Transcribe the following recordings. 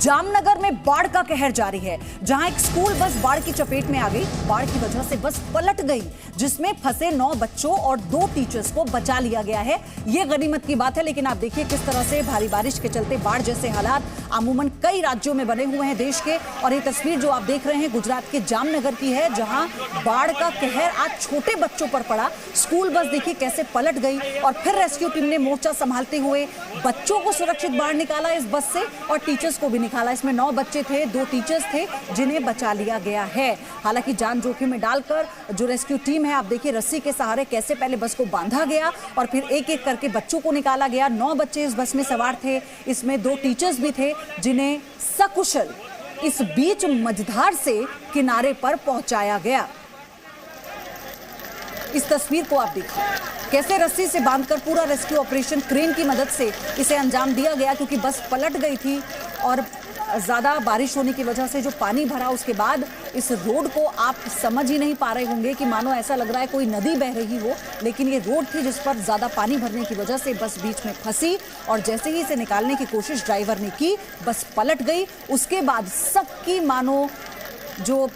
जामनगर में बाढ़ का कहर जारी है, जहां एक स्कूल बस बाढ़ की चपेट में आ गई। बाढ़ की वजह से बस पलट गई, जिसमें फंसे 9 बच्चों और 2 टीचर्स को बचा लिया गया है। ये गनीमत की बात है, लेकिन आप देखिए किस तरह से भारी बारिश के चलते बाढ़ जैसे हालात अमूमन कई राज्यों में बने हुए हैं देश के। और ये तस्वीर जो आप देख रहे हैं गुजरात के जामनगर की है, जहां बाढ़ का कहर आज छोटे बच्चों पर पड़ा। स्कूल बस देखिए कैसे पलट गई और फिर रेस्क्यू टीम ने मोर्चा संभालते हुए बच्चों को सुरक्षित बाहर निकाला इस बस से और टीचर्स को भी निकाला। इसमें 9 बच्चे थे, 2 टीचर्स थे, जिन्हें बचा लिया गया है। हालांकि जान जोखिम में डालकर जो रेस्क्यू टीम है, आप देखिए रस्सी के सहारे कैसे पहले बस को बांधा गया और फिर एक एक करके बच्चों को निकाला गया। 9 बच्चे इस बस में सवार थे, इसमें 2 टीचर्स भी थे, जिन्हें सकुशल इस बीच मझधार से किनारे पर पहुंचाया गया। इस तस्वीर को आप देखिए कैसे रस्सी से बांधकर पूरा रेस्क्यू ऑपरेशन क्रेन की मदद से इसे अंजाम दिया गया, क्योंकि बस पलट गई थी और ज़्यादा बारिश होने की वजह से जो पानी भरा उसके बाद इस रोड को आप समझ ही नहीं पा रहे होंगे कि मानो ऐसा लग रहा है कोई नदी बह रही हो, लेकिन ये रोड थी जिस पर ज़्यादा पानी भरने की वजह से बस बीच में फंसी और जैसे ही इसे निकालने की कोशिश ड्राइवर ने की, बस पलट गई। उसके बाद सबकी मानो जो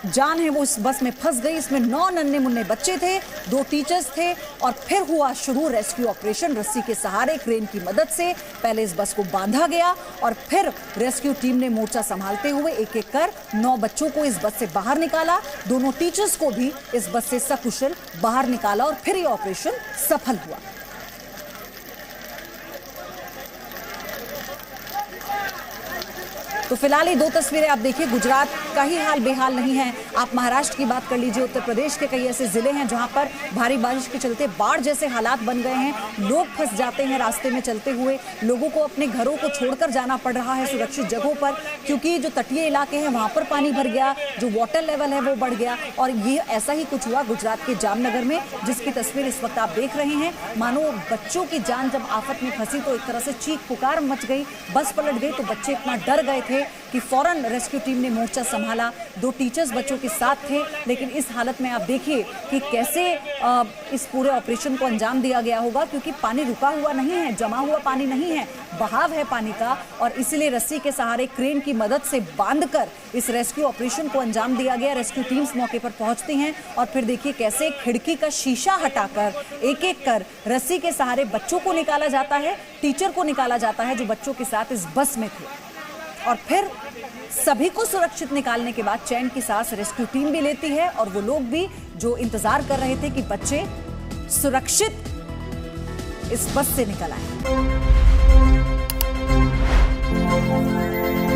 जान है वो इस बस में फंस गई। इसमें 9 नन्हे मुन्ने बच्चे थे, 2 टीचर्स थे और फिर हुआ शुरू रेस्क्यू ऑपरेशन। रस्सी के सहारे क्रेन की मदद से पहले इस बस को बांधा गया और फिर रेस्क्यू टीम ने मोर्चा संभालते हुए एक एक कर 9 बच्चों को इस बस से बाहर निकाला। दोनों टीचर्स को भी इस बस से सकुशल बाहर निकाला और फिर ये ऑपरेशन सफल हुआ। तो फिलहाल ये 2 तस्वीरें आप देखिए, गुजरात का ही हाल बेहाल नहीं है। आप महाराष्ट्र की बात कर लीजिए, उत्तर प्रदेश के कई ऐसे जिले हैं जहां पर भारी बारिश के चलते बाढ़ जैसे हालात बन गए हैं। लोग फंस जाते हैं रास्ते में चलते हुए, लोगों को अपने घरों को छोड़कर जाना पड़ रहा है सुरक्षित जगहों पर, क्योंकि जो तटीय इलाके हैं वहां पर पानी भर गया, जो वाटर लेवल है वो बढ़ गया। और ये ऐसा ही कुछ हुआ गुजरात के जामनगर में, जिसकी तस्वीर इस वक्त आप देख रहे हैं। मानो बच्चों की जान जब आफत में फंसी तो एक तरह से चीख पुकार मच गई, बस पलट गई तो बच्चे इतना डर गए थे कि फौरन रेस्क्यू टीम ने मोर्चा संभाला। 2 टीचर्स बच्चों के साथ थे, लेकिन इस हालत में आप देखिए कि कैसे इस पूरे ऑपरेशन को अंजाम दिया गया होगा, क्योंकि पानी रुका हुआ नहीं है, जमा हुआ पानी नहीं है, बहाव है पानी का। और इसलिए रस्सी के सहारे क्रेन की मदद से बांधकर इस रेस्क्यू ऑपरेशन को अंजाम दिया गया। रेस्क्यू टीम्स मौके पर पहुंचती हैं और फिर देखिए कैसे खिड़की का शीशा हटाकर एक एक कर रस्सी के सहारे बच्चों को निकाला जाता है, टीचर को निकाला जाता है जो बच्चों के साथ इस बस में थे। और फिर सभी को सुरक्षित निकालने के बाद चैन की सांस रेस्क्यू टीम भी लेती है और वो लोग भी जो इंतजार कर रहे थे कि बच्चे सुरक्षित इस बस से निकल आए।